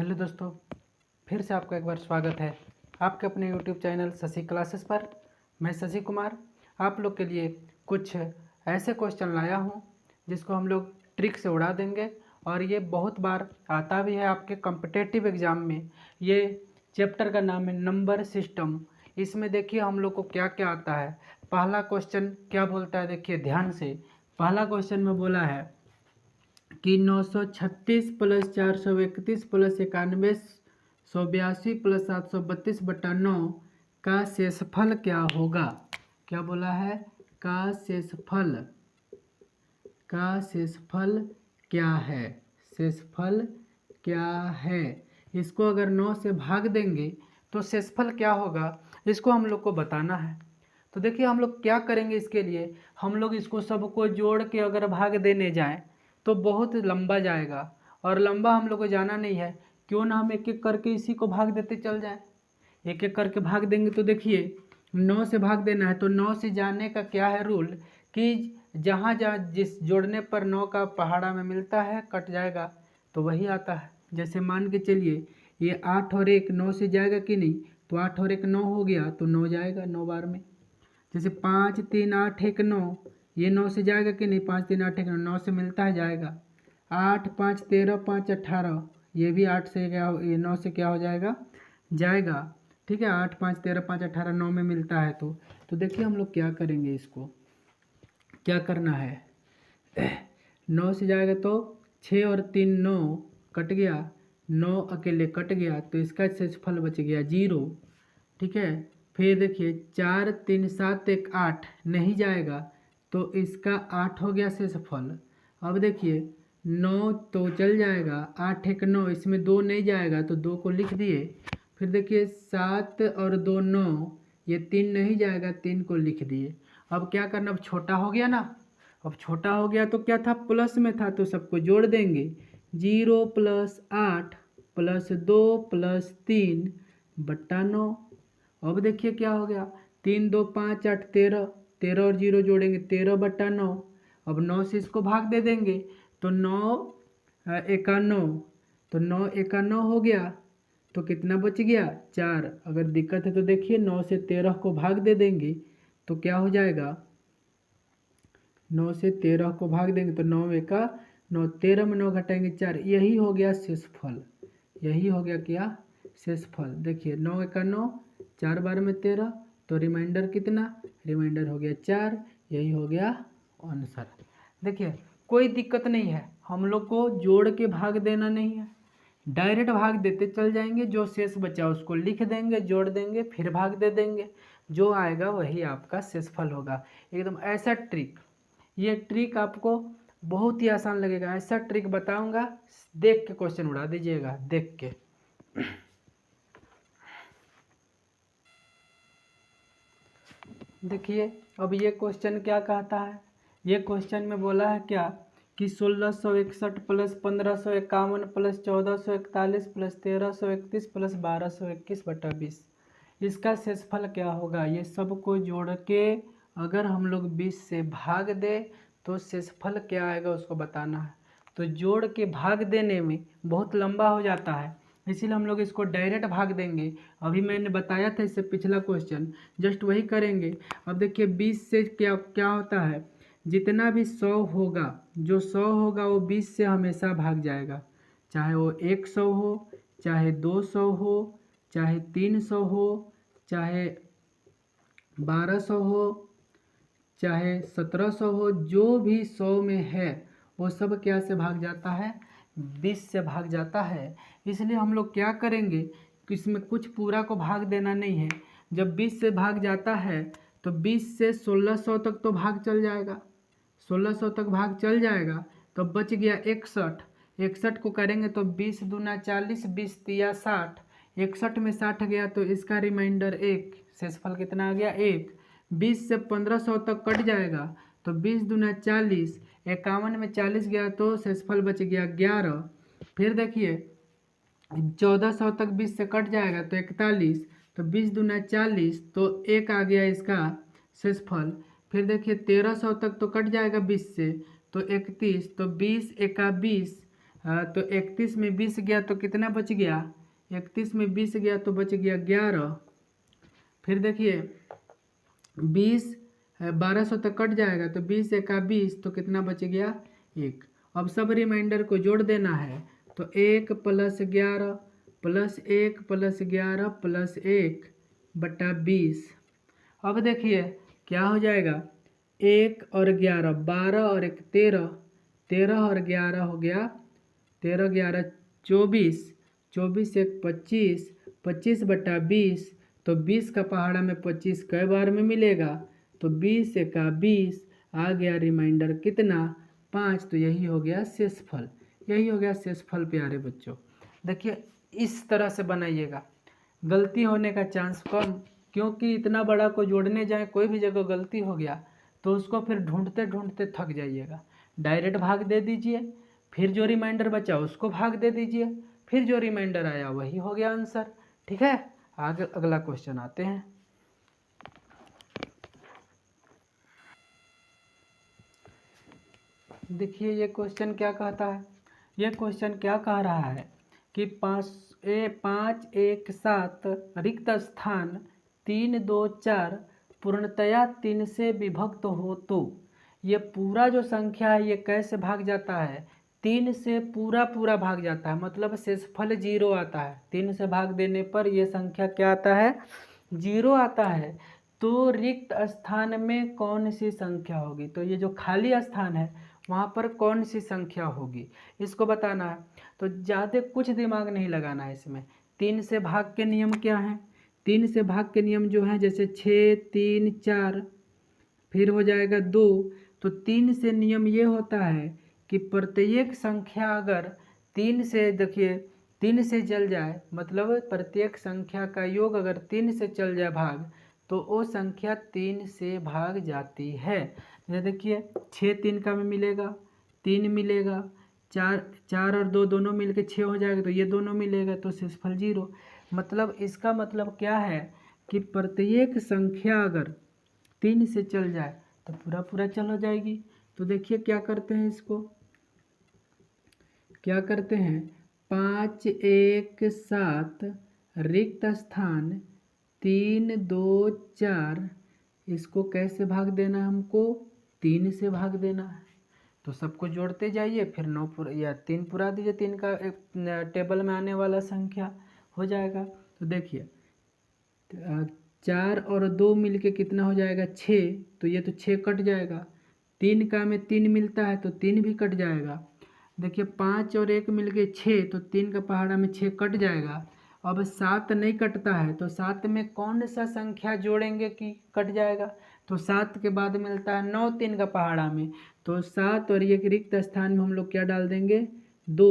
Hello दोस्तों, फिर से आपका एक बार स्वागत है आपके अपने यूट्यूब चैनल शशि क्लासेस पर। मैं शशि कुमार आप लोग के लिए कुछ ऐसे क्वेश्चन लाया हूँ जिसको हम लोग ट्रिक से उड़ा देंगे और ये बहुत बार आता भी है आपके कॉम्पिटिटिव एग्ज़ाम में। ये चैप्टर का नाम है नंबर सिस्टम। इसमें देखिए हम लोग को क्या क्या आता है। पहला क्वेश्चन क्या बोलता है, देखिए ध्यान से। पहला क्वेश्चन में बोला है कि 936 प्लस 431 प्लस 91 182 प्लस 732/9 का शेषफल क्या होगा। क्या बोला है, का शेषफल क्या है, शेषफल क्या है। इसको अगर 9 से भाग देंगे तो शेषफल क्या होगा, इसको हम लोग को बताना है। तो देखिए हम लोग क्या करेंगे, इसके लिए हम लोग इसको सबको जोड़ के अगर भाग देने जाएं तो बहुत लंबा जाएगा और लंबा हम लोग को जाना नहीं है। क्यों ना हम एक एक करके इसी को भाग देते चल जाएं। एक एक करके भाग देंगे तो देखिए 9 से भाग देना है तो 9 से जाने का क्या है रूल कि जहाँ जहाँ जिस जोड़ने पर 9 का पहाड़ा में मिलता है कट जाएगा तो वही आता है। जैसे मान के चलिए ये 8 और 1 9 से जाएगा कि नहीं, तो 8 और 1 9 हो गया तो 9 जाएगा 9 बार में। जैसे 5 3 8 1 9, ये 9 से जाएगा कि नहीं, 5 3 8 1 9 से मिलता है जाएगा। 8 5 13 5 18, ये भी 8 से क्या, ये 9 से क्या हो जाएगा, जाएगा। ठीक है, 8 5 13 5 18 9 में मिलता है तो देखिए हम लोग क्या करेंगे, इसको क्या करना है। 9 से जाएगा तो 6 और 3 9 कट गया, 9 अकेले कट गया तो इसका शेषफल बच गया 0। ठीक है, फिर देखिए 4 3 7 1 8 नहीं जाएगा तो इसका 8 हो गया शेषफल। अब देखिए 9 तो चल जाएगा, 8 1 9, इसमें 2 नहीं जाएगा तो 2 को लिख दिए। फिर देखिए 7 और 2 9, ये 3 नहीं जाएगा, 3 को लिख दिए। अब क्या करना, अब छोटा हो गया ना, अब छोटा हो गया तो क्या था, प्लस में था तो सबको जोड़ देंगे। 0 प्लस 8 प्लस 2 प्लस 3/9। अब देखिए क्या हो गया, 3 2 5 8 13, 13 और 0 जोड़ेंगे 13/9। अब 9 से इसको भाग दे देंगे तो 9 एका 9, तो 9 एका 9 हो गया तो कितना बच गया 4। अगर दिक्कत है तो देखिए 9 से 13 को भाग दे देंगे तो क्या हो जाएगा, 9 से 13 को भाग देंगे तो 9 एका 9, 13 में 9 घटाएंगे 4, यही हो गया शेषफल। यही हो गया क्या, शेषफल। देखिए 9 एका 9, 4 बार में 13, तो रिमाइंडर कितना, रिमाइंडर हो गया 4, यही हो गया आंसर। देखिए कोई दिक्कत नहीं है, हम लोग को जोड़ के भाग देना नहीं है, डायरेक्ट भाग देते चल जाएंगे। जो शेष बचा उसको लिख देंगे, जोड़ देंगे, फिर भाग दे देंगे, जो आएगा वही आपका शेषफल होगा। एकदम ऐसा ट्रिक, ये ट्रिक आपको बहुत ही आसान लगेगा। ऐसा ट्रिक बताऊंगा, देख के क्वेश्चन उड़ा दीजिएगा, देख के। देखिए अब ये क्वेश्चन क्या कहता है, ये क्वेश्चन में बोला है क्या कि 1661 प्लस 1551 प्लस 1441 प्लस 1331 प्लस 1221/20, इसका शेषफल क्या होगा। ये सबको जोड़ के अगर हम लोग 20 से भाग दे तो शेषफल क्या आएगा उसको बताना है। तो जोड़ के भाग देने में बहुत लंबा हो जाता है, इसीलिए हम लोग इसको डायरेक्ट भाग देंगे। अभी मैंने बताया था इससे पिछला क्वेश्चन, जस्ट वही करेंगे। अब देखिए 20 से क्या क्या होता है, जितना भी 100 होगा, जो 100 होगा वो 20 से हमेशा भाग जाएगा, चाहे वो 100 हो, चाहे 200 हो, चाहे 300 हो, चाहे 1200 हो, चाहे 1700 हो, जो भी 100 में है वो सब क्या से भाग जाता है, 20 से भाग जाता है। इसलिए हम लोग क्या करेंगे कि इसमें कुछ पूरा को भाग देना नहीं है। जब 20 से भाग जाता है तो 20 से 1600 तक तो भाग चल जाएगा, 1600 तक भाग चल जाएगा तो बच गया 61। 61 को करेंगे तो 20 दूना 40, 20 तिया 60, 61 में 60 गया तो इसका रिमाइंडर 1, शेषफल कितना आ गया 1। 20 से 1500 तक कट जाएगा तो 20 दूना 40, 51 में 40 गया तो शेषफल बच गया 11। फिर देखिए 1400 तक 20 से कट जाएगा तो 41, तो 20 दूना 40 तो 1 आ गया इसका शेषफल। फिर देखिए 1300 तक तो कट जाएगा 20 से तो 31, तो 20 एका 20, तो 31 में 20 गया तो कितना बच गया, 31 में 20 गया तो बच गया 11। फिर देखिए 20 1200 तक कट जाएगा तो 20 एका 20 तो कितना बच गया 1। अब सब रिमाइंडर को जोड़ देना है तो 1 + 11 + 1 + 11 + 1 बटा 20। अब देखिए क्या हो जाएगा, 1 और 11 12 और 1 13, 13 और 11 हो गया 13 11 24, 24 1 25, 25 बटा 20। तो 20 का पहाड़ा में 25 कई बार में मिलेगा तो 20 एका 20 आ गया रिमाइंडर कितना 5। तो यही हो गया शेषफल, यही हो गया शेषफल प्यारे बच्चों। देखिए इस तरह से बनाइएगा, गलती होने का चांस कम, क्योंकि इतना बड़ा को जोड़ने जाए कोई भी जगह गलती हो गया तो उसको फिर ढूंढते ढूंढते थक जाइएगा। डायरेक्ट भाग दे दीजिए, फिर जो रिमाइंडर बचा उसको भाग दे दीजिए, फिर जो रिमाइंडर आया वही हो गया आंसर। ठीक है, आगे अगला क्वेश्चन आते हैं। देखिए ये क्वेश्चन क्या कहता है, ये क्वेश्चन क्या कह रहा है कि 5 1 7 रिक्त स्थान 3 2 4 पूर्णतया 3 से विभक्त हो तो ये पूरा जो संख्या है ये कैसे भाग जाता है, 3 से पूरा पूरा भाग जाता है, मतलब शेषफल 0 आता है। 3 से भाग देने पर ये संख्या क्या आता है, 0 आता है। तो रिक्त स्थान में कौन सी संख्या होगी, तो ये जो खाली स्थान है वहाँ पर कौन सी संख्या होगी इसको बताना है। तो ज़्यादा कुछ दिमाग नहीं लगाना है इसमें। 3 से भाग के नियम क्या हैं, 3 से भाग के नियम जो हैं जैसे 6 3 4 फिर हो जाएगा 2। तो 3 से नियम ये होता है कि प्रत्येक संख्या अगर 3 से, देखिए 3 से चल जाए, मतलब प्रत्येक संख्या का योग अगर 3 से चल जाए भाग तो वो संख्या 3 से भाग जाती है। ये देखिए 6 3 का में मिलेगा 3 मिलेगा, 4 और 2 दोनों मिलके 6 हो जाएगा तो ये दोनों मिलेगा तो शेषफल 0। मतलब इसका मतलब क्या है कि प्रत्येक संख्या अगर 3 से चल जाए तो पूरा पूरा चल हो जाएगी। तो देखिए क्या करते हैं, इसको क्या करते हैं, 5 1 7 रिक्त स्थान 3 2 4 इसको कैसे भाग देना है, हमको 3 से भाग देना है। तो सबको जोड़ते जाइए, फिर 9 पूरा या 3 पूरा दीजिए, 3 का एक टेबल में आने वाला संख्या हो जाएगा। तो देखिए 4 और 2 मिलके कितना हो जाएगा 6, तो ये तो 6 कट जाएगा। 3 का में 3 मिलता है तो 3 भी कट जाएगा। देखिए 5 और 1 मिलके 6, तो 3 का पहाड़ा में 6 कट जाएगा। अब 7 नहीं कटता है तो 7 में कौन सा संख्या जोड़ेंगे कि कट जाएगा, तो 7 के बाद मिलता है 9 3 का पहाड़ा में, तो 7 और ये रिक्त स्थान में हम लोग क्या डाल देंगे 2।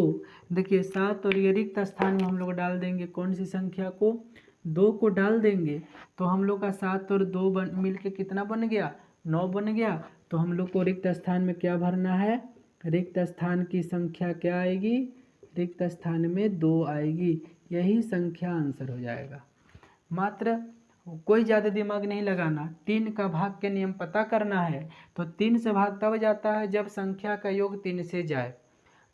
देखिए 7 और ये रिक्त स्थान में हम लोग डाल देंगे कौन सी संख्या को, 2 को डाल देंगे। तो हम लोग का 7 और 2 मिल के कितना बन गया 9 बन गया। तो हम लोग को रिक्त स्थान में क्या भरना है, रिक्त स्थान की संख्या क्या आएगी, रिक्त स्थान में 2 आएगी, यही संख्या आंसर हो जाएगा। मात्र कोई ज़्यादा दिमाग नहीं लगाना, 3 का भाग के नियम पता करना है। तो 3 से भाग तब जाता है जब संख्या का योग 3 से जाए।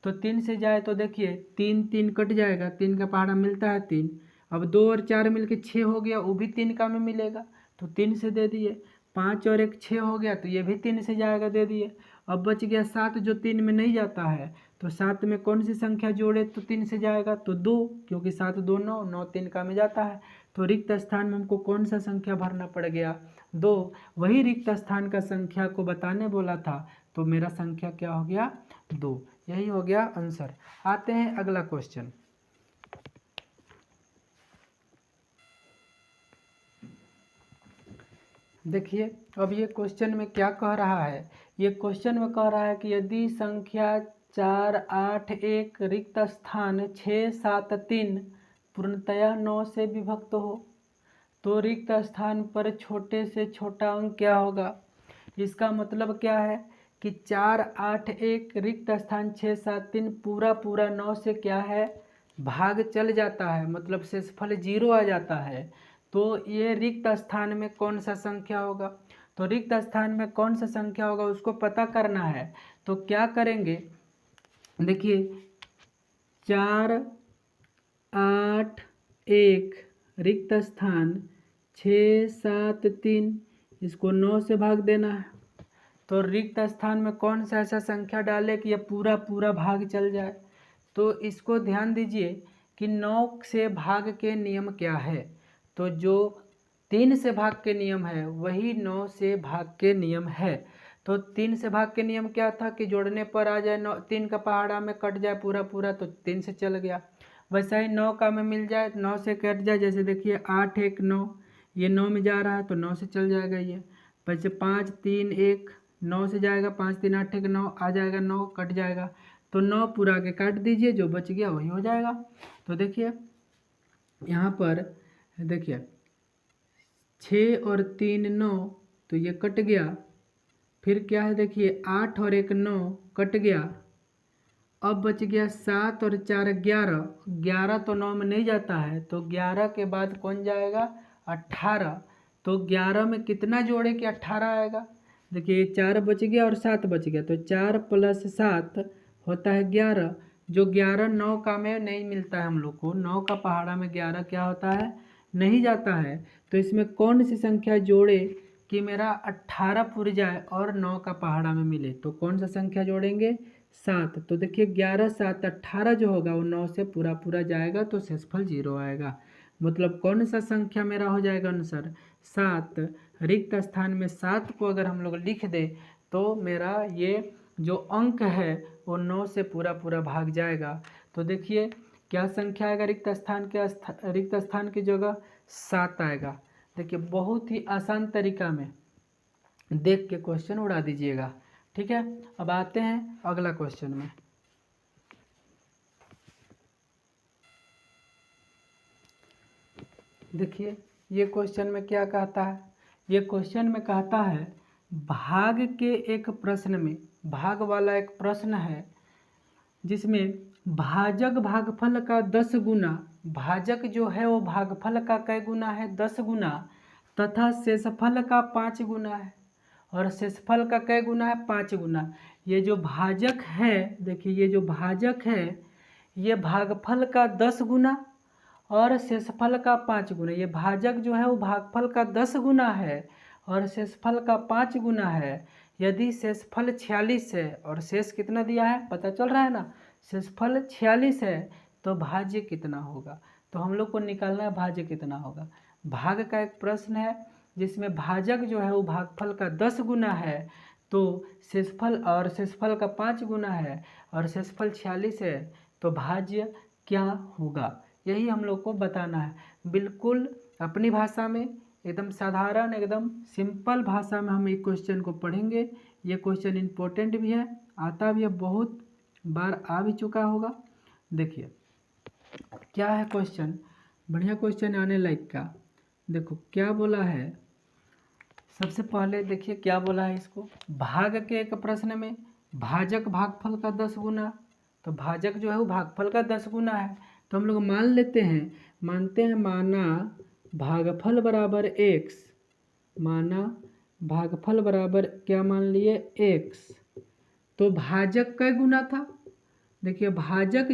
तो 3 से जाए तो देखिए 3 3 कट जाएगा, 3 का पहाड़ा मिलता है 3। अब 2 और 4 मिलके 6 हो गया, वो भी 3 का में मिलेगा तो 3 से दे दिए। 5 और 1 6 हो गया तो ये भी 3 से जाएगा, दे दिए। अब बच गया 7 जो 3 में नहीं जाता है, तो 7 में कौन सी संख्या जोड़े तो 3 से जाएगा, तो 2, क्योंकि 7 2 9 9 3 का में जाता है। तो रिक्त स्थान में हमको कौन सा संख्या भरना पड़ गया 2। वही रिक्त स्थान का संख्या को बताने बोला था, तो मेरा संख्या क्या हो गया 2, यही हो गया आंसर। आते हैं अगला क्वेश्चन। देखिए अब ये क्वेश्चन में क्या कह रहा है, ये क्वेश्चन में कह रहा है कि यदि संख्या 4 8 1 रिक्त स्थान 6 7 3 पूर्णतया 9 से विभक्त हो तो रिक्त स्थान पर छोटे से छोटा अंक क्या होगा। इसका मतलब क्या है कि 4 8 1 रिक्त स्थान 6 7 3 पूरा पूरा 9 से क्या है भाग चल जाता है, मतलब शेषफल 0 आ जाता है। तो ये रिक्त स्थान में कौन सा संख्या होगा, तो रिक्त स्थान में कौन सा संख्या होगा उसको पता करना है। तो क्या करेंगे, देखिए 4 8 1 रिक्त स्थान 6 7 3, इसको 9 से भाग देना है। तो रिक्त स्थान में कौन सा ऐसा संख्या डाले कि ये पूरा पूरा भाग चल जाए। तो इसको ध्यान दीजिए कि 9 से भाग के नियम क्या है। तो जो 3 से भाग के नियम है वही 9 से भाग के नियम है। तो 3 से भाग के नियम क्या था कि जोड़ने पर आ जाए 9, 3 का पहाड़ा में कट जाए पूरा पूरा, तो 3 से चल गया। वैसा ही 9 का में मिल जाए 9 से कट जाए, जैसे देखिए 8 1 9, ये 9 में जा रहा है तो 9 से चल जाएगा ये। वैसे 5 3 1 9 से जाएगा, 5 3 8 1 9 आ जाएगा, 9 कट जाएगा, तो 9 पूरा के काट दीजिए, जो बच गया वही हो जाएगा। तो देखिए यहाँ पर देखिए 6 और 3 9, तो ये कट गया। फिर क्या है देखिए 8 और 1 9 कट गया। अब बच गया 7 और 4 11, 11 तो 9 में नहीं जाता है, तो 11 के बाद कौन जाएगा 18। तो 11 में कितना जोड़े कि 18 आएगा। देखिए 4 बच गया और 7 बच गया, तो 4 + 7 होता है 11। जो 11 9 का में नहीं मिलता है हम लोग को, 9 का पहाड़ा में 11 क्या होता है नहीं जाता है। तो इसमें कौन सी संख्या जोड़े कि मेरा 18 पुर जाए और 9 का पहाड़ा में मिले। तो कौन सा संख्या जोड़ेंगे 7। तो देखिए 11 7 18 जो होगा वो 9 से पूरा पूरा जाएगा, तो शेषफल 0 आएगा। मतलब कौन सा संख्या मेरा हो जाएगा आंसर 7। रिक्त स्थान में 7 को अगर हम लोग लिख दे तो मेरा ये जो अंक है वो 9 से पूरा पूरा भाग जाएगा। तो देखिए क्या संख्या आएगा रिक्त स्थान की जगह 7 आएगा। देखिए बहुत ही आसान तरीका में देख के क्वेश्चन उड़ा दीजिएगा, ठीक है। अब आते हैं अगला क्वेश्चन में। देखिए ये क्वेश्चन में क्या कहता है, ये क्वेश्चन में कहता है भाग के एक प्रश्न में, भाग वाला एक प्रश्न है जिसमें भाजक भागफल का 10 गुना, भाजक जो है वो भागफल का कै गुना है 10 गुना, तथा शेषफल का 5 गुना है। और शेषफल का कै गुना है 5 गुना। ये जो भाजक है देखिए, ये जो भाजक है ये भागफल का 10 गुना और शेषफल का 5 गुना। ये भाजक जो है वो भागफल का 10 गुना है और शेषफल का 5 गुना है। यदि शेषफल 46 है और शेष कितना दिया है पता चल रहा है ना, शेषफल 46 है तो भाज्य कितना होगा। तो हम लोग को निकालना है भाज्य कितना होगा। भाग का एक प्रश्न है जिसमें भाजक जो है वो भागफल का 10 गुना है, तो शेषफल और शेषफल का 5 गुना है और शेषफल 46 है, तो भाज्य क्या होगा यही हम लोग को बताना है। बिल्कुल अपनी भाषा में एकदम साधारण एकदम सिंपल भाषा में हम एक क्वेश्चन को पढ़ेंगे। ये क्वेश्चन इम्पोर्टेंट भी है, आता भी है, बहुत बार आ भी चुका होगा। देखिए क्या है क्वेश्चन, बढ़िया क्वेश्चन आने लायक का। देखो क्या बोला है, सबसे पहले देखिए क्या बोला है इसको, भाग के एक प्रश्न में भाजक भागफल का 10 गुना, तो भाजक जो है वो भागफल का 10 गुना है। तो हम लोग मान लेते हैं, मानते हैं माना भागफल बराबर x, माना भागफल बराबर क्या मान लिए x, तो भाजक कै गुना था। देखिए भाजक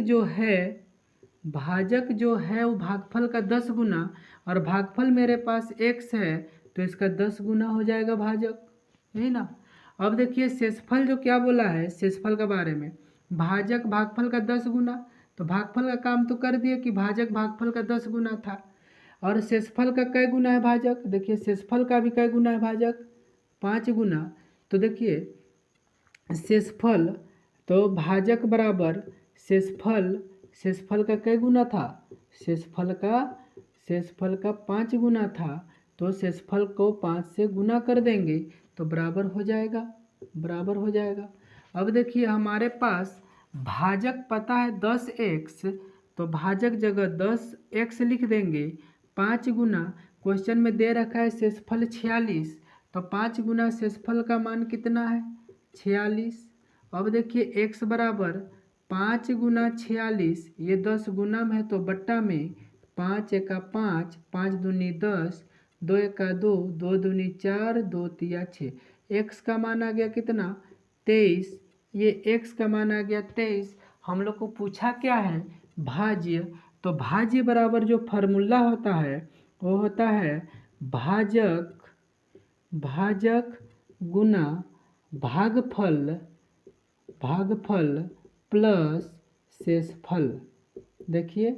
जो है वो भागफल का 10 गुना और भागफल मेरे पास x है तो इसका 10 गुना हो जाएगा भाजक, यही ना। अब देखिए शेषफल जो क्या बोला है, शेषफल के बारे में, भाजक भागफल का 10 गुना, तो भागफल का काम तो कर दिए कि भाजक भागफल का 10 गुना था। और शेषफल का कै गुना है भाजक, देखिए शेषफल का भी कै गुना है भाजक 5 गुना। तो देखिए शेषफल तो भाजक बराबर शेषफल का कै गुना था, शेषफल का 5 गुना था। तो शेषफल को 5 से गुना कर देंगे तो बराबर हो जाएगा। अब देखिए हमारे पास भाजक पता है 10x, तो भाजक जगह 10x लिख देंगे। 5 गुना क्वेश्चन में दे रखा है शेषफल 46, तो 5 गुना शेषफल का मान कितना है 46। अब देखिए x बराबर 5 गुना 46, ये 10 गुना में है तो बट्टा में 5 एका 5, 5 दूनी 10, 2 एका 2, 2 दूनी 4, 2 तिया 6। x का मान आ गया कितना 23, ये x का मान आ गया 23। हम लोग को पूछा क्या है भाज्य। तो भाज्य बराबर जो फार्मूला होता है वो होता है भाजक गुना भागफल प्लस शेषफल। देखिए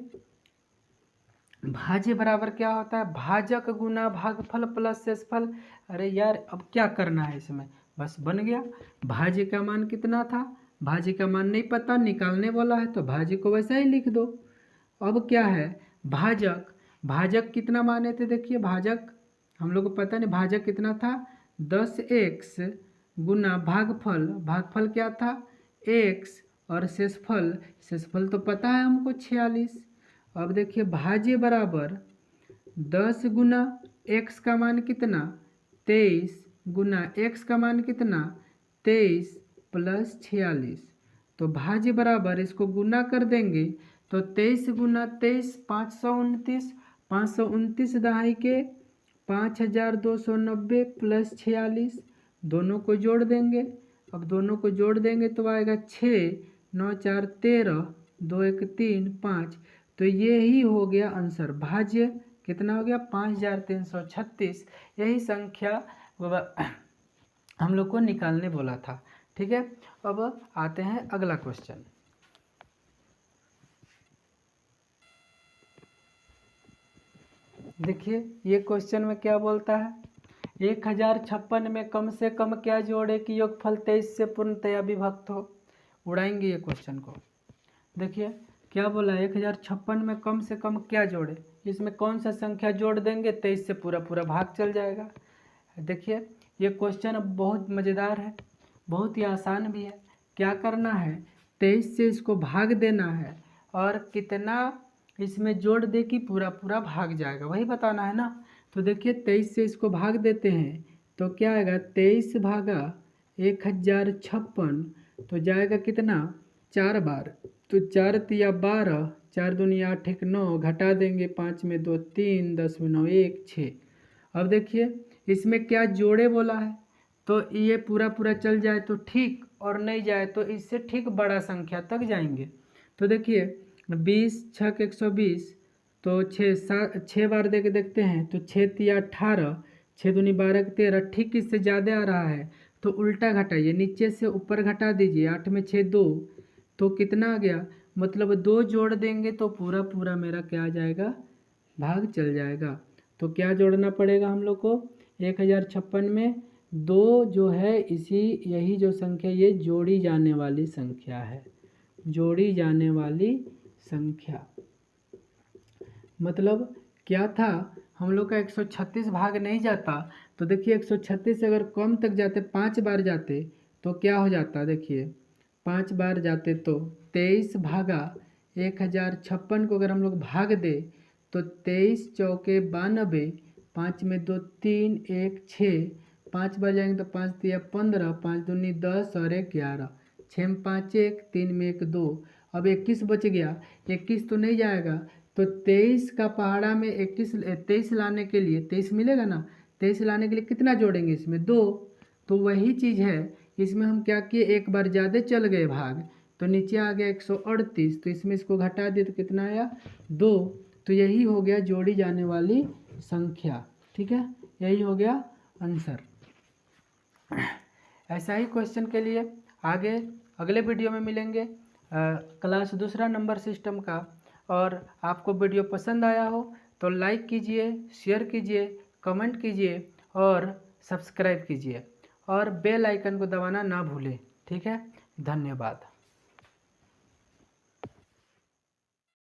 भाज्य बराबर क्या होता है, भाजक गुना भागफल प्लस शेषफल। अरे यार अब क्या करना है इसमें, बस बन गया। भाज्य का मान कितना था, भाज्य का मान नहीं पता, निकालने वाला है तो भाज्य को वैसा ही लिख दो। अब क्या है भाजक कितना माने थे, देखिए भाजक हम लोग को पता नहीं भाजक कितना था, 10x गुना भागफल क्या था x, और शेषफल तो पता है हमको 46। अब देखिए भाज्य बराबर 10 गुना x का मान कितना 23 गुना x का मान कितना 23 प्लस 46। तो भाज्य बराबर इसको गुना कर देंगे तो 23 गुना 23 529, 529 दहाई के 5290 प्लस 46, दोनों को जोड़ देंगे। अब दोनों को जोड़ देंगे तो आएगा 6 9 4 13 2 1 3 5। तो ये ही हो गया आंसर, भाज्य कितना हो गया 5336। यही संख्या हम लोग को निकालने बोला था। ठीक है, अब आते हैं अगला क्वेश्चन। देखिए ये क्वेश्चन में क्या बोलता है, 1056 में कम से कम क्या जोड़े कि योगफल 23 से पूर्णतया विभक्त हो। उड़ाएंगे ये क्वेश्चन को। देखिए क्या बोला, 1056 में कम से कम क्या जोड़े, इसमें कौन सा संख्या जोड़ देंगे 23 से पूरा भाग चल जाएगा। देखिए ये क्वेश्चन अब बहुत मज़ेदार है, बहुत ही आसान भी है। क्या करना है, 23 से इसको भाग देना है और कितना इसमें जोड़ दे कि पूरा भाग जाएगा, वही बताना है ना। तो देखिए 23 से इसको भाग देते हैं तो क्या आएगा 23 भागा 1056, तो जाएगा कितना 4 बार, तो 4 तिया 12, 4 दूनी 8 1 9, घटा देंगे 5 में 2 3, 10 में 9 1 6। अब देखिए इसमें क्या जोड़े बोला है, तो ये पूरा चल जाए तो ठीक, और नहीं जाए तो इससे ठीक बड़ा संख्या तक जाएंगे। तो देखिए 20 6 120, तो 6 बार दे के देखते हैं तो 6 तिया 18, 6 दूनी 12 13, ठीक इससे ज़्यादा आ रहा है तो उल्टा घटाइए, नीचे से ऊपर घटा दीजिए, 8 में 6 2, तो कितना आ गया, मतलब 2 जोड़ देंगे तो पूरा मेरा क्या आ जाएगा, भाग चल जाएगा। तो क्या जोड़ना पड़ेगा हम लोग को, 1056 में 2 जो है यही जो संख्या ये जोड़ी जाने वाली संख्या है, जोड़ी जाने वाली संख्या। मतलब क्या था, हम लोग का 136 भाग नहीं जाता, तो देखिए 136 से अगर कम तक जाते 5 बार जाते तो क्या हो जाता, देखिए 5 बार जाते तो 23 भागा 1056 को अगर हम लोग भाग दे तो 23 चौके 92, 5 में 2 3 1 6, 5 बार जाएंगे तो 5 तिया 15, 5 दूनी 10 और 1 11, 6 में 5 1, 3 में 1 2, अब 21 बच गया, 21 तो नहीं जाएगा, तो 23 का पहाड़ा में 23 लाने के लिए 23 मिलेगा ना, 23 लाने के लिए कितना जोड़ेंगे इसमें 2, तो वही चीज़ है इसमें हम क्या किए, एक बार ज़्यादा चल गए भाग तो नीचे आ गया 138, तो इसमें इसको घटा दिए तो कितना आया 2, तो यही हो गया जोड़ी जाने वाली संख्या। ठीक है, यही हो गया आंसर। ऐसा ही क्वेश्चन के लिए आगे अगले वीडियो में मिलेंगे, क्लास दूसरा नंबर सिस्टम का। और आपको वीडियो पसंद आया हो तो लाइक कीजिए, शेयर कीजिए, कमेंट कीजिए और सब्सक्राइब कीजिए, और बेल आइकन को दबाना ना भूलें। ठीक है, धन्यवाद।